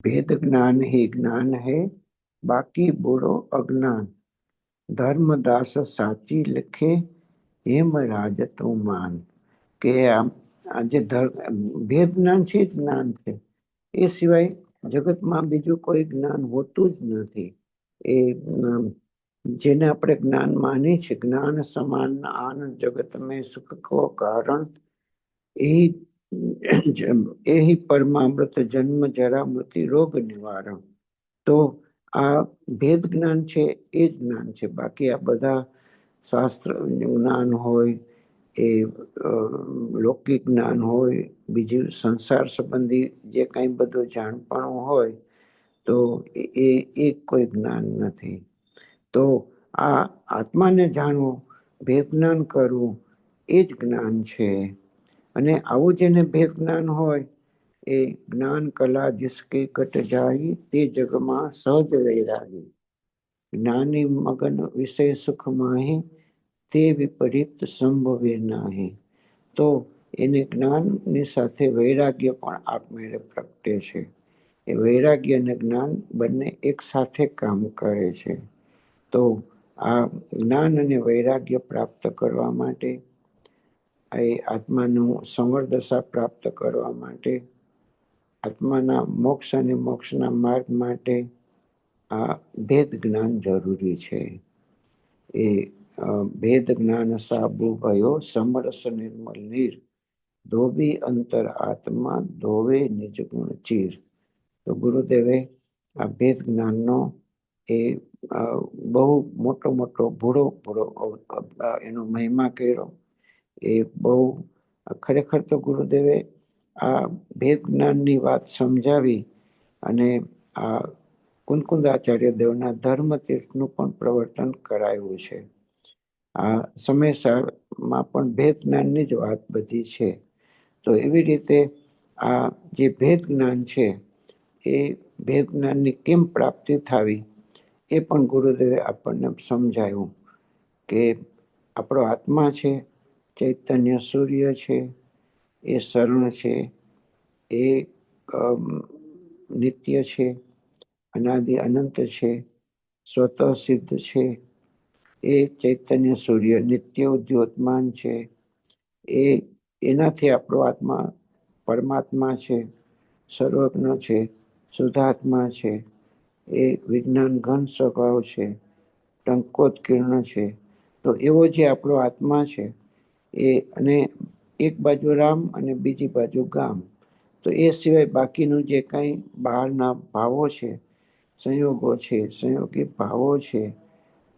भेद ज्ञान ही ज्ञान है, बाकी बूढ़ो अज्ञान। धर्मदास साची लिखे, हेम राज तू मान। કે આ જે ભેદ જ્ઞાન છે જ જ્ઞાન છે, એ સિવાય જગતમાં બીજું કોઈ જ્ઞાન હોતું જ નથી. એ જેને આપણે જ્ઞાન માની છે, જ્ઞાન સમાન આનંદ જગત મેં સુખ કો કારણ, એ પરમામૃત જન્મ જરા મૃત્યુ રોગ નિવારણ. તો આ ભેદ જ્ઞાન છે એ જ જ્ઞાન છે. બાકી આ બધા શાસ્ત્ર જ્ઞાન હોય, એ લૌકિક જ્ઞાન હોય, બીજું સંસાર સંબંધી જે કંઈ બધું જાણપણું હોય, તો એ કોઈ જ્ઞાન નથી. તો આ આત્માને જાણવું, ભેદ જ્ઞાન કરવું, એ જ જ્ઞાન છે. અને આવું જેને ભેદ જ્ઞાન હોય, એ જ્ઞાન કલા जिसके कट जाई, તે જગમાં સહજ વૈરાગી। જ્ઞાની મગન વિષય સુખ માહી, તે વિપરીત સંભવે નાહી। તો એને જ્ઞાનની સાથે વૈરાગ્ય પણ આપમેળે પ્રગટે છે। એ વૈરાગ્ય અને જ્ઞાન બંને એક સાથે કામ કરે છે। તો આ જ્ઞાન અને વૈરાગ્ય પ્રાપ્ત કરવા માટે, એ આત્માનું સંવર દશા પ્રાપ્ત કરવા માટે, આત્માના મોક્ષ અને મોક્ષના માર્ગ માટે આ ભેદ જ્ઞાન જરૂરી છે। એ ભેદ જ્ઞાન સાબુ ભયો, સમરસ નિર્મલ નીર, ધોબી અંતર આત્મા, ધોવે નિજ ગુણ ચીર। તો ગુરુદેવે આ ભેદ જ્ઞાનનો એ બહુ મોટો મોટો ભૂરો એનો મહિમા કર્યો। એ બહુ ખરેખર તો ગુરુદેવે આ ભેદ જ્ઞાનની વાત સમજાવી અને આ કુંકુંદાચાર્ય દેવના ધર્મતીર્થનું પણ પ્રવર્તન કરાયું છે। આ સમયસારમાં પણ ભેદ જ્ઞાનની જ વાત બધી છે। તો એવી રીતે આ જે ભેદ જ્ઞાન છે, એ ભેદ જ્ઞાનની કેમ પ્રાપ્તિ થવી, એ પણ ગુરુદેવે આપણને સમજાયું કે આપણો આત્મા છે, ચૈતન્ય સૂર્ય છે, એ શરણ છે, એ નિત્ય છે, અનાદિ અનંત છે, સ્વતઃ સિદ્ધ છે। એ ચૈતન્ય સૂર્ય નિત્ય ઉદ્યોતમાન છે। એનાથી આપણો આત્મા પરમાત્મા છે, સર્વજ્ઞ છે, શુદ્ધાત્મા છે। એ વિજ્ઞાન ઘન સ્વભાવ છે, ટંકોત્કીર્ણ છે। તો એવો જે આપણો આત્મા છે, એ અને એક બાજુ રામ અને બીજી બાજુ ગામ, તો એ સિવાય બાકીનું જે કંઈ બહારના ભાવો છે, સંયોગો છે, સંયોગી ભાવો છે,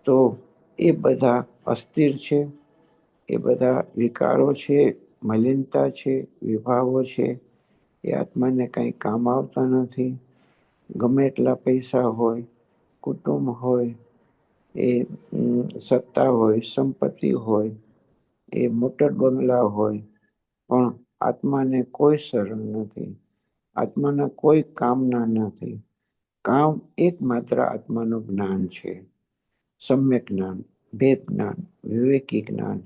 તો એ બધા અસ્થિર છે, એ બધા વિકારો છે, મલિનતા છે, વિભાવો છે। એ આત્માને કંઈ કામ આવતા નથી। ગમે એટલા પૈસા હોય, કુટુંબ હોય, એ સત્તા હોય, સંપત્તિ હોય, એ મોટર બંગલા હોય, પણ આત્માને કોઈ શરણ નથી, આત્માના કોઈ કામના નથી। કામ એકમાત્ર આત્માનું જ્ઞાન છે, સમ્યક જ્ઞાન, ભેદ જ્ઞાન, વિવેકી જ્ઞાન।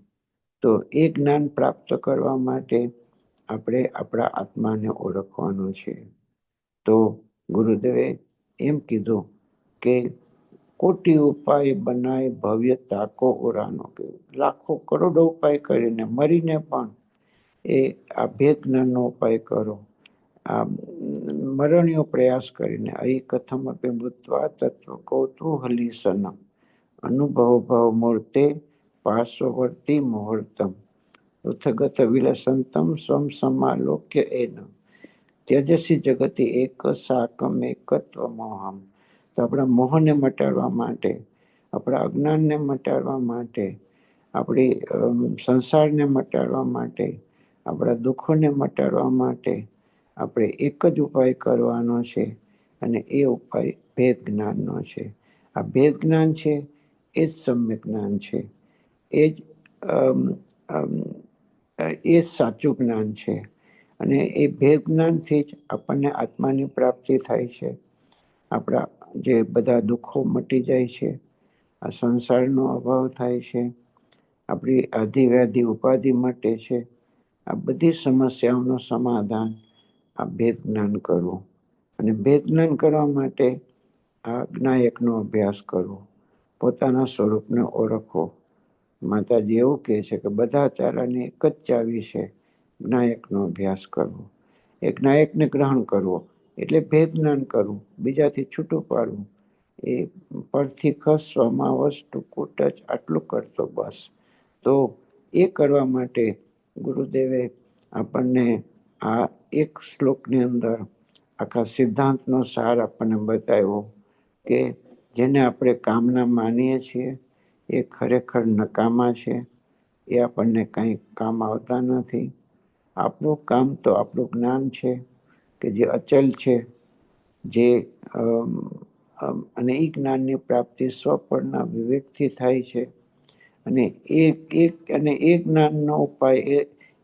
તો એ જ્ઞાન પ્રાપ્ત કરવા માટે આપણે આપણા આત્માને ઓળખવાનો છે। તો ગુરુદેવે એમ કીધું કે કોટી ઉપાય બનાય ભવ્ય તાકો ઓરાનો, કે લાખો કરોડો ઉપાય કરીને મરીને પણ એ આ ભેદ જ્ઞાનનો ઉપાય કરો। આ મરણીયો પ્રયાસ કરીને અહીં કથમ આપે મૃત્વા તત્વ કૌતૂહલી સનમ, અનુભવ ભાવ મૂર્તે પાર્શ્વવર્તી મુહૂર્તમ, ઉથગત વિલસંતમ સ્વમ સમાલોક્ય એનમ, ત્યજસી જગતિ એક સાકમ એકત્વ મોહમ। તો આપણા મોહને મટાડવા માટે, આપણા અજ્ઞાનને મટાડવા માટે, આપણી સંસારને મટાડવા માટે, આપણા દુઃખોને મટાડવા માટે આપણે એક જ ઉપાય કરવાનો છે, અને એ ઉપાય ભેદ જ્ઞાનનો છે। આ ભેદ જ્ઞાન છે એ જ સમ્યક જ્ઞાન છે, એ જ સાચું જ્ઞાન છે। અને એ ભેદ જ્ઞાનથી જ આપણને આત્માની પ્રાપ્તિ થાય છે, આપણા જે બધા દુઃખો મટી જાય છે, આ સંસારનો અભાવ થાય છે, આપણી આધિ વ્યાધિ ઉપાધિ મટે છે। આ બધી સમસ્યાઓનું સમાધાન આ ભેદ જ્ઞાન કરવું, અને ભેદ જ્ઞાન કરવા માટે આ જ્ઞાયકનો અભ્યાસ કરવો, પોતાના સ્વરૂપને ઓળખવો. માતાજી એવું કહે છે કે બધા તારાની એક જ ચાવી છે, જ્ઞાયકનો અભ્યાસ કરવો. એ જ્ઞાયકને ગ્રહણ કરવો એટલે ભેદ જ્ઞાન કરવું, બીજાથી છૂટું પાડવું. એ પરથી ખસવામાં વસ્તુ કૂટ જ આટલું કરતો બસ. તો એ કરવા માટે ગુરુદેવે આપણને આ એક શ્લોકની અંદર આખા સિદ્ધાંતનો સાર આપણને બતાવ્યો કે જેને આપણે કામના માનીએ છીએ એ ખરેખર નકામા છે, એ આપણને કંઈ કામ આવતા નથી. આપણું કામ તો આપણું જ્ઞાન છે કે જે અચલ છે, જે અને એ જ્ઞાનની પ્રાપ્તિ સ્વપરના વિવેકથી થાય છે. અને એ જ્ઞાનનો ઉપાય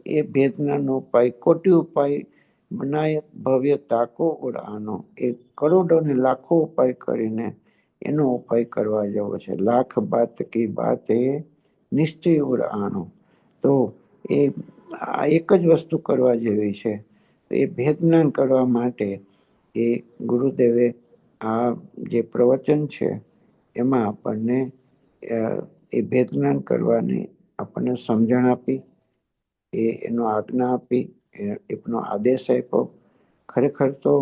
એ ભેદ જ્ઞાનનો ઉપાય કોટી ઉપાય મનાય ભવ્ય તાકો ઉડાનો, એ કરોડો ને લાખો ઉપાય કરીને એનો ઉપાય કરવા જેવો છે. લાખ બાત કી બાત એ નિશ્ચય ઉડાનો. તો એ આ એક જ વસ્તુ કરવા જેવી છે. એ ભેદ જ્ઞાન કરવા માટે એ ગુરુદેવે આ જે પ્રવચન છે એમાં આપણને એ ભેદ જ્ઞાન કરવાની આપણને સમજણ આપી, એનો આજ્ઞા આપી, એનો આદેશ આપ્યો. ખરેખર તો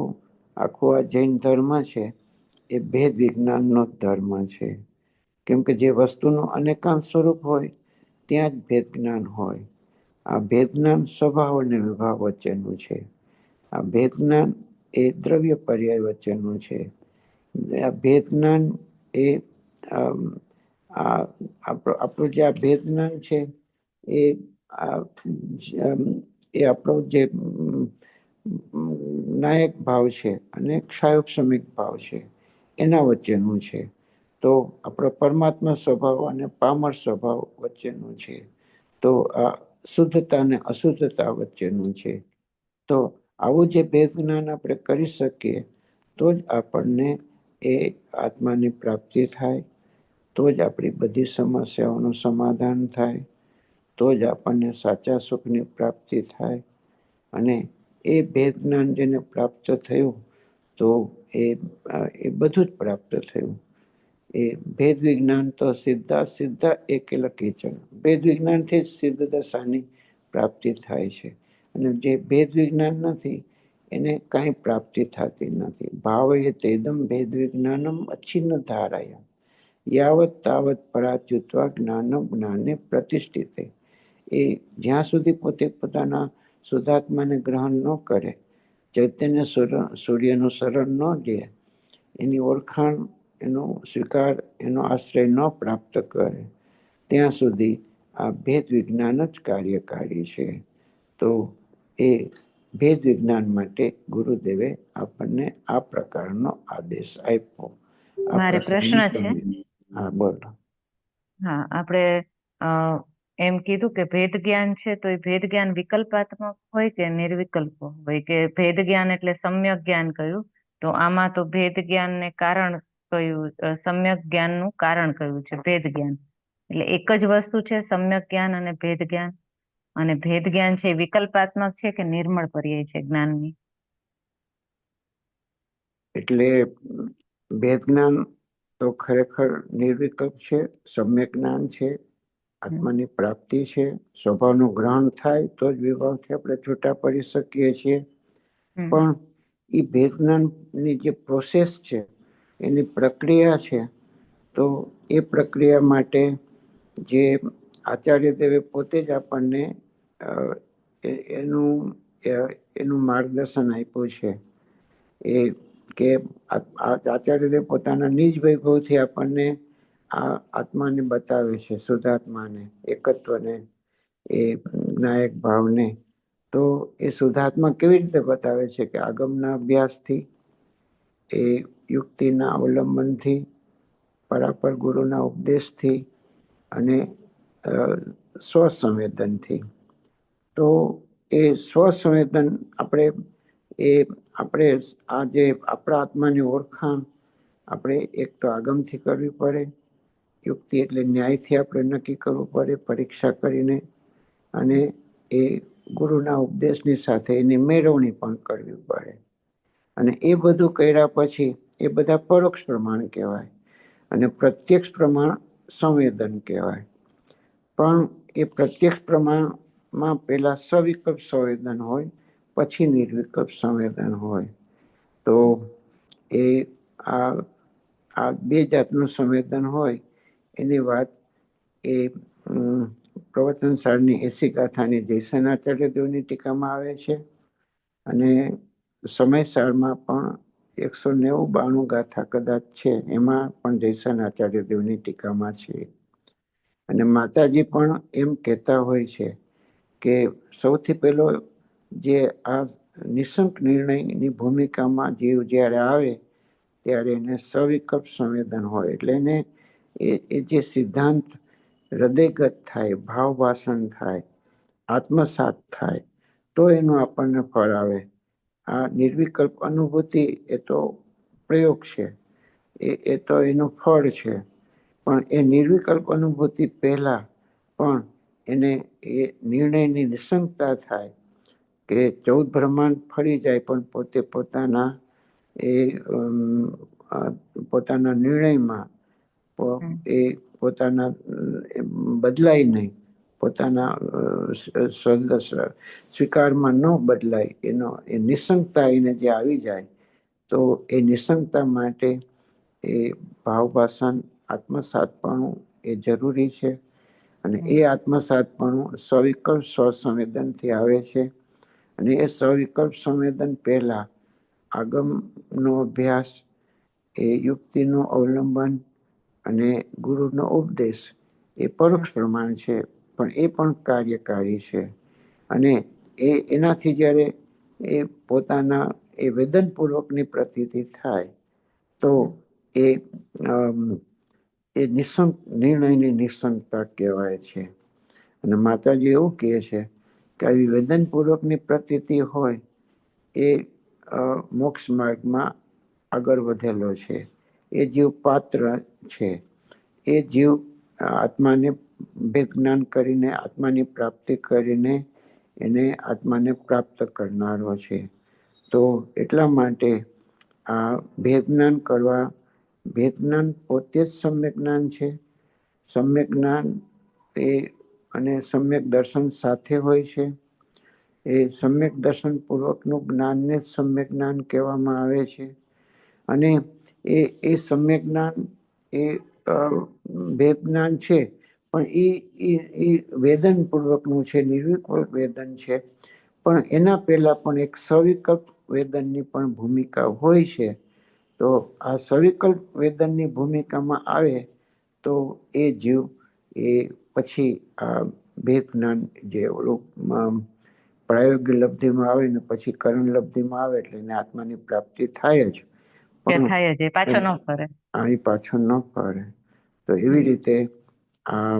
આખો આ જૈન ધર્મ છે એ ભેદ વિજ્ઞાનનો ધર્મ છે. કેમ કે જે વસ્તુનું અનેકાંત સ્વરૂપ હોય ત્યાં જ ભેદ જ્ઞાન હોય. આ ભેદ જ્ઞાન સ્વભાવ અને વિભાવ વચ્ચેનું છે. આ ભેદ જ્ઞાન એ દ્રવ્ય પર્યાય વચ્ચેનું છે. આ ભેદ જ્ઞાન એ આપણું જે આ ભેદ જ્ઞાન છે એ આપણો જે નાયક ભાવ છે અને ક્ષાયોગ સમિક ભાવ છે એના વચ્ચેનું છે. તો આપણો પરમાત્મા સ્વભાવ અને પામર સ્વભાવ વચ્ચેનું છે. તો આ શુદ્ધતા અને અશુદ્ધતા વચ્ચેનું છે. તો આવું જે ભેદ જ્ઞાન આપણે કરી શકીએ તો જ આપણને એ આત્માની પ્રાપ્તિ થાય, તો જ આપણી બધી સમસ્યાઓનું સમાધાન થાય, તો જ આપણને સાચા સુખની પ્રાપ્તિ થાય. અને એ ભેદ જ્ઞાન જેને પ્રાપ્ત થયું તો એ બધું જ પ્રાપ્ત થયું. એ ભેદ વિજ્ઞાન તો સીધા એકેલા કીચડ. ભેદ વિજ્ઞાનથી જ સિદ્ધ દશાની પ્રાપ્તિ થાય છે. અને જે ભેદ વિજ્ઞાન નથી એને કાંઈ પ્રાપ્તિ થતી નથી. ભાવયે તેદમ ભેદ વિજ્ઞાનમ અચ્છિન્ન ધારાય યાવત તાવત પરાચ્યુત્વા જ્ઞાનમ જ્ઞાને પ્રતિષ્ઠિતે. એ જ્યાં સુધી પોતે પોતાના શુદ્ધાત્માને ગ્રહણ ન કરે, ચૈતન્ય સૂર્યનું શરણ ન લે, એની ઓળખાણ, એનો સ્વીકાર, એનો આશ્રય ન પ્રાપ્ત કરે ત્યાં સુધી આ ભેદ વિજ્ઞાન જ કાર્યકારી છે. તો એ ભેદ વિજ્ઞાન માટે ગુરુદેવે આપણને આ પ્રકારનો આદેશ આપ્યો. મારે પ્રશ્ન છે. હા, બોલો. હા, આપણે એમ કીધું કે ભેદ જ્ઞાન છે તો એ ભેદ જ્ઞાન વિકલ્પાત્મક હોય કે નિર્વિકલ્પ હોય, કે ભેદ જ્ઞાન એટલે સમ્યક જ્ઞાન કહ્યું, તો આમાં તો ભેદ જ્ઞાન ને કારણ કયું, સમ્યક જ્ઞાન નું કારણ કયું છે ભેદ જ્ઞાન? એટલે એક જ વસ્તુ છે સમ્યક જ્ઞાન અને ભેદ જ્ઞાન? અને ભેદ જ્ઞાન છે વિકલ્પાત્મક છે કે નિર્મળ પર્યાય છે જ્ઞાનની? એટલે ભેદ જ્ઞાન તો ખરેખર નિર્વિકલ્પ છે, સમ્યક જ્ઞાન છે, આત્માની પ્રાપ્તિ છે. સ્વભાવનું ગ્રહણ થાય તો જ વિભાવથી આપણે છૂટા પડી શકીએ છીએ. પણ એ ભેદ જ્ઞાનની જે પ્રોસેસ છે, એની પ્રક્રિયા છે, તો એ પ્રક્રિયા માટે જે આચાર્ય દેવે પોતે જ આપણને એનું માર્ગદર્શન આપ્યું છે. એ કે આચાર્ય દેવ પોતાના નિજ વૈભવથી આપણને આ આત્માને બતાવે છે, શુદ્ધાત્માને, એકત્વને, એ નાયક ભાવને. તો એ શુદ્ધાત્મા કેવી રીતે બતાવે છે કે આગમના અભ્યાસથી, એ યુક્તિના અવલંબનથી, પરાપર ગુરુના ઉપદેશથી અને સ્વસંવેદનથી. તો એ સ્વસંવેદન આપણે આ જે આપણા આત્માની ઓળખાણ આપણે એક તો આગમથી કરવી પડે, યુક્તિ એટલે ન્યાયથી આપણે નક્કી કરવું પડે પરીક્ષા કરીને, અને એ ગુરુના ઉપદેશની સાથે એની મેળવણી પણ કરવી પડે. અને એ બધું કર્યા પછી એ બધા પરોક્ષ પ્રમાણ કહેવાય, અને પ્રત્યક્ષ પ્રમાણ સંવેદન કહેવાય. પણ એ પ્રત્યક્ષ પ્રમાણમાં પહેલા સવિકલ્પ સંવેદન હોય, પછી નિર્વિકલ્પ સંવેદન હોય. તો એ આ બે જાતનું સંવેદન હોય એની વાત એ પ્રવચન સારની 80 ગાથાની જયસેનાચાર્ય દેવની ટીકામાં આવે છે, અને સમયસારમાં પણ 192 ગાથા કદાચ છે, એમાં પણ જયસેનાચાર્ય દેવની ટીકામાં છે. અને માતાજી પણ એમ કહેતા હોય છે કે સૌથી પહેલો જે આ નિશંક નિર્ણયની ભૂમિકામાં જીવ જ્યારે આવે ત્યારે એને સવિકલ્પ સંવેદન હોય, એટલે એને એ જે સિદ્ધાંત હૃદયગત થાય, ભાવ વાસન થાય, આત્મસાત થાય, તો એનું આપણને ફળ આવે. આ નિર્વિકલ્પ અનુભૂતિ એ તો પ્રયોગ છે, એ તો એનું ફળ છે. પણ એ નિર્વિકલ્પ અનુભૂતિ પહેલા પણ એને એ નિર્ણયની નિશંકતા થાય કે 14 બ્રહ્માંડ ફરી જાય પણ પોતે પોતાના નિર્ણયમાં એ પોતાના બદલાય નહીં, પોતાના સ્વીકારમાં ન બદલાય, એ નિશંકતા એને જે આવી જાય, તો એ નિશંકતા માટે એ ભાવભાષણ આત્મસાતપણું એ જરૂરી છે. અને એ આત્મસાતપણું સવિકલ્પ સ્વસંવેદનથી આવે છે. અને એ સવિકલ્પ સંવેદન પહેલા આગમનો અભ્યાસ, એ યુક્તિનું અવલંબન અને ગુરુનો ઉપદેશ એ પરોક્ષ પ્રમાણ છે, પણ એ પણ કાર્યકારી છે. અને એનાથી જ્યારે એ પોતાના એ વેદનપૂર્વકની પ્રતીતિ થાય તો એ નિર્ણયની નિશંકતા કહેવાય છે. અને માતાજી એવું કહે છે કે આવી વેદનપૂર્વકની પ્રતીતિ હોય એ મોક્ષ માર્ગમાં આગળ વધેલો છે, એ જીવ પાત્ર છે, એ જીવ આત્માને ભેદ જ્ઞાન કરીને, આત્માની પ્રાપ્તિ કરીને એને આત્માને પ્રાપ્ત કરનારો છે. તો એટલા માટે આ ભેદ જ્ઞાન કરવા, ભેદ જ્ઞાન પોતે જ સમ્યક જ્ઞાન છે. સમ્યક જ્ઞાન એ અને સમ્યક દર્શન સાથે હોય છે. એ સમ્યક દર્શન પૂર્વકનું જ્ઞાનને જ સમ્યક જ્ઞાન કહેવામાં આવે છે. અને એ સમ્યક જ્ઞાન એ ભેદ જ્ઞાન છે, પણ એ વેદન પૂર્વકનું છે, નિર્વિકલ્પ વેદન છે. પણ એના પહેલા પણ એક સવિકલ્પ વેદનની પણ ભૂમિકા હોય છે. તો આ સવિકલ્પ વેદનની ભૂમિકામાં આવે તો એ જીવ એ પછી આ ભેદ જ્ઞાન જે ઓલું પ્રાયોગિક લબ્ધિમાં આવે ને પછી કરણ લબ્ધિમાં આવે એટલે એને આત્માની પ્રાપ્તિ થાય જ, થાય છે, પાછો ન ફરે. અહીં પાછો ન ફરે. તો એવી રીતે આ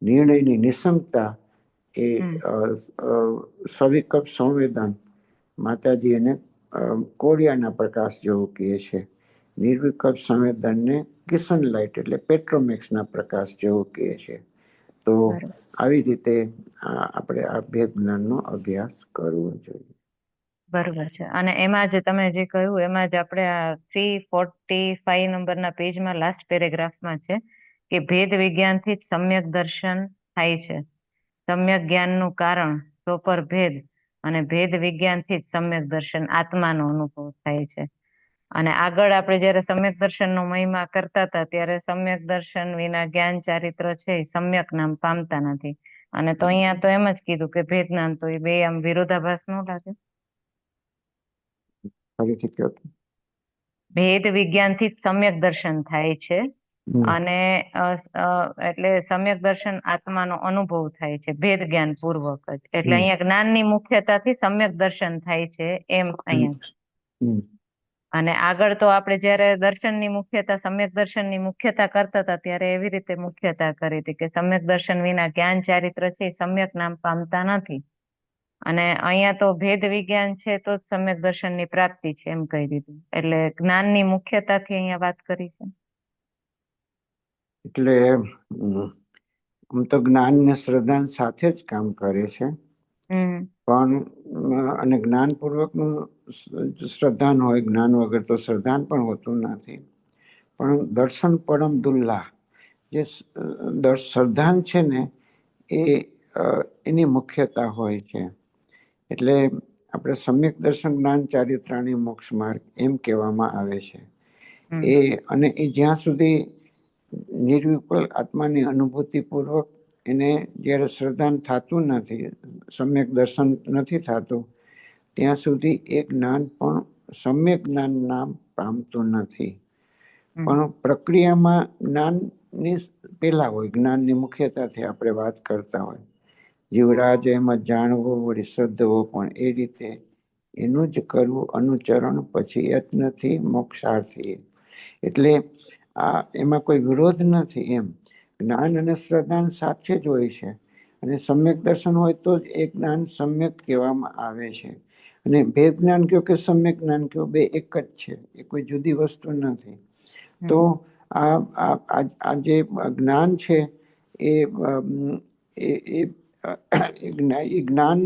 નિર્ણયની નિશંકતા એ સવિકલ્પ સંવેદન માતાજી એને કોળિયાના પ્રકાશ જેવું કહે છે. નિર્વિકલ્પ સંવેદનને કિશન લાઇટ એટલે પેટ્રોમેક્સના પ્રકાશ જેવું કહે છે. તો આવી રીતે આપણે આ ભેદ જ્ઞાનનો અભ્યાસ કરવો જોઈએ. બરોબર છે. અને એમાં જ તમે જે કહ્યું એમાં જ આપણે આ 345 નંબરના પેજમાં લાસ્ટ પેરેગ્રાફમાં છે કે ભેદ વિજ્ઞાનથી જ સમ્યક દર્શન થાય છે. સમ્યક જ્ઞાનનું કારણ પ્રોપર ભેદ, અને ભેદ વિજ્ઞાનથી જ સમ્યક દર્શન આત્માનો અનુભવ થાય છે. અને આગળ આપણે જયારે સમ્યક દર્શનનો મહિમા કરતા હતા ત્યારે સમ્યક દર્શન વિના જ્ઞાન ચારિત્ર છે એ સમ્યક નામ પામતા નથી. અને તો અહીંયા તો એમ જ કીધું કે ભેદ જ્ઞાન, તો એ બે આમ વિરોધાભાસ ન લાગે? ભેદ વિજ્ઞાનથી જ સમ્યક દર્શન થાય છે, અને એટલે સમ્યક દર્શન આત્માનો અનુભવ થાય છે ભેદ જ્ઞાન પૂર્વક જ. એટલે અહીંયા જ્ઞાનની મુખ્યતાથી સમ્યક દર્શન થાય છે એમ અહીંયા. અને આગળ તો આપણે જયારે દર્શનની મુખ્યતા, સમ્યક દર્શનની મુખ્યતા કરતા હતા ત્યારે એવી રીતે મુખ્યતા કરી હતી કે સમ્યક દર્શન વિના જ્ઞાન ચારિત્ર છે એ સમ્યક નામ પામતા નથી. અને અહીંયા તો ભેદ વિજ્ઞાન છે તો જ સમ્યક દર્શનની પ્રાપ્તિ છે એમ કહી દીધું. એટલે જ્ઞાનની મુખ્યતાથી અહીંયા વાત કરી છે. એટલે આમ તો જ્ઞાન ને શ્રદ્ધા સાથે જ કામ કરે છે, પણ અને જ્ઞાનપૂર્વકનું શ્રદ્ધાન હોય, જ્ઞાન વગર તો શ્રદ્ધાન પણ હોતું નથી. પણ દર્શન પરમ દુર્લા, જે શ્રદ્ધાન છે ને એ એની મુખ્યતા હોય છે. એટલે આપણે સમ્યક દર્શન જ્ઞાન ચારિત્રાણી મોક્ષ માર્ગ એમ કહેવામાં આવે છે. અને એ જ્યાં સુધી નિર્વિકલ્પ આત્માની અનુભૂતિપૂર્વક એને જ્યારે શ્રદ્ધાન થતું નથી, સમ્યક દર્શન નથી થતું, ત્યાં સુધી એ જ્ઞાન પણ સમ્યક જ્ઞાન નામ પામતું નથી. પણ પ્રક્રિયામાં જ્ઞાનની પેલા હોય, જ્ઞાનની મુખ્યતાથી આપણે વાત કરતા હોય. જીવરાજ એમાં જાણવો વળી શ્રદ્ધવો, પણ એ રીતે એનું જ કરવું અનુચરણ, પછી યત્નથી મોક્ષાર્થી. એટલે એમાં કોઈ વિરોધ નથી એમ. જ્ઞાન અને શ્રદ્ધા સાથે જ હોય છે. અને સમ્યક દર્શન હોય તો જ એ જ્ઞાન સમ્યક કહેવામાં આવે છે. અને ભેદ જ્ઞાન કયો કે સમ્યક જ્ઞાન કયો, બે એક જ છે, એ કોઈ જુદી વસ્તુ નથી. તો આ જે જ્ઞાન છે એ જ્ઞાન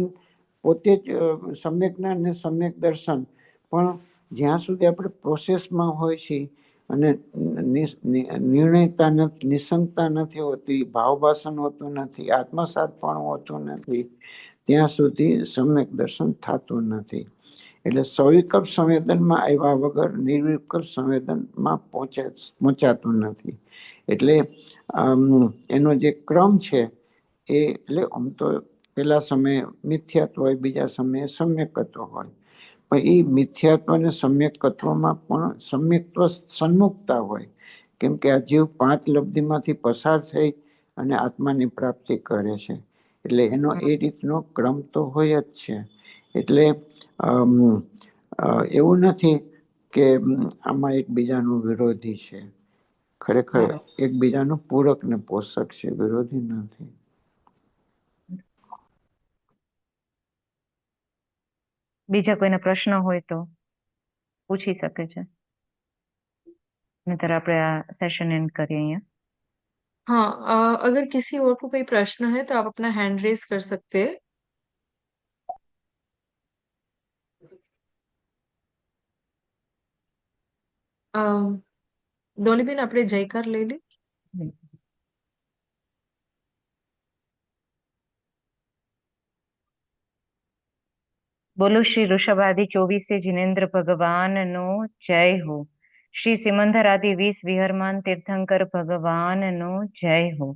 પોતે જ સમ્યક જ્ઞાન ને સમ્યક દર્શન. પણ જ્યાં સુધી આપણે પ્રોસેસમાં હોય છે અને નિર્ણયતા નથી, નિસંગતા નથી હોતી, ભાવભાષણ હોતું નથી, આત્મસાત પણ હોતું નથી, ત્યાં સુધી સમ્યક દર્શન થતું નથી. એટલે સવિકલ્પ સંવેદનમાં આવ્યા વગર નિર્વિકલ્પ સંવેદનમાં પહોંચાતું નથી. એટલે એનો જે ક્રમ છે એ, એટલે આમ તો પેલા સમયે મિથ્યાત્વ હોય, બીજા સમયે સમ્યકત્વ હોય. પણ એ મિથ્યાત્વ અને સમ્યકત્વમાં પણ સમ્યક્ત્વ સન્મુખતા હોય. કેમ કે આ જીવ 5 લબ્ધિમાંથી પસાર થઈ અને આત્માની પ્રાપ્તિ કરે છે. એટલે એનો એ રીતનો ક્રમ તો હોય જ છે. એટલે એવું નથી કે આમાં એકબીજાનું વિરોધી છે. ખરેખર એકબીજાનું પૂરક ને પોષક છે, વિરોધી નથી. બીજા કોઈને પ્રશ્ન હોય તો પૂછી શકે છે, નહીતર આપણે આ સેशन એન્ડ કરીએ અહીંયા. हाँ, अगर किसी और को कोई प्रश्न है तो आप अपना हैंड रेज कर सकते हैं। ડોલીબેન, આપણે જયકાર લઈ લે. બોલો શ્રી ઋષભાદિ 24 जिनेन्द्र भगवान नो जय हो। श्री सिमंदर आदि 20 विहरमान तीर्थंकर भगवान नो जय हो।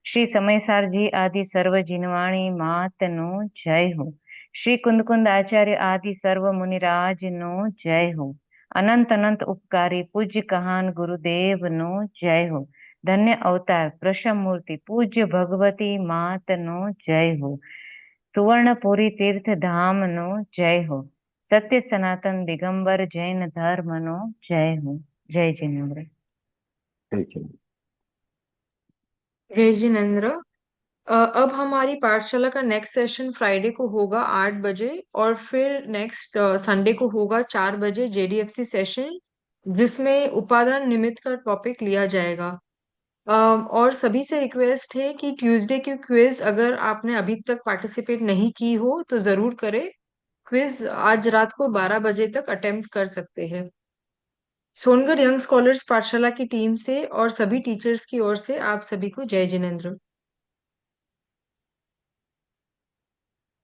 श्री समयसार जी आदि सर्व जिनवाणी मात नो जय हो। श्री कुंद कुंद आचार्य आदि सर्व मुनिराज नो जय हो। अनंत अनंत उपकारी पूज्य कहान गुरुदेव नो जय हो। धन्य अवतार प्रशम मूर्ति पूज्य भगवती मात नो जय हो। सुवर्णपुरी तीर्थ धाम नो जय हो। सत्य सनातन दिगंबर जैन धर्म नो जय हो। जय जिनेन्द्र। जय जिनेन्द्र। अब हमारी पाठशाला का नेक्स्ट सेशन फ्राइडे को होगा 8 बजे, और फिर नेक्स्ट संडे को होगा 4 बजे जेडीएफसी सेशन, जिसमें उपादान निमित्त का टॉपिक लिया जाएगा। और सभी से रिक्वेस्ट है कि ट्यूसडे की क्विज अगर आपने अभी तक पार्टिसिपेट नहीं की हो तो जरूर करें। क्विज आज रात को 12 बजे तक अटेम्प्ट कर सकते हैं। सोनगढ़ यंग स्कॉलर्स पाठशाला की टीम से और सभी टीचर्स की ओर से आप सभी को जय जिनेन्द्र।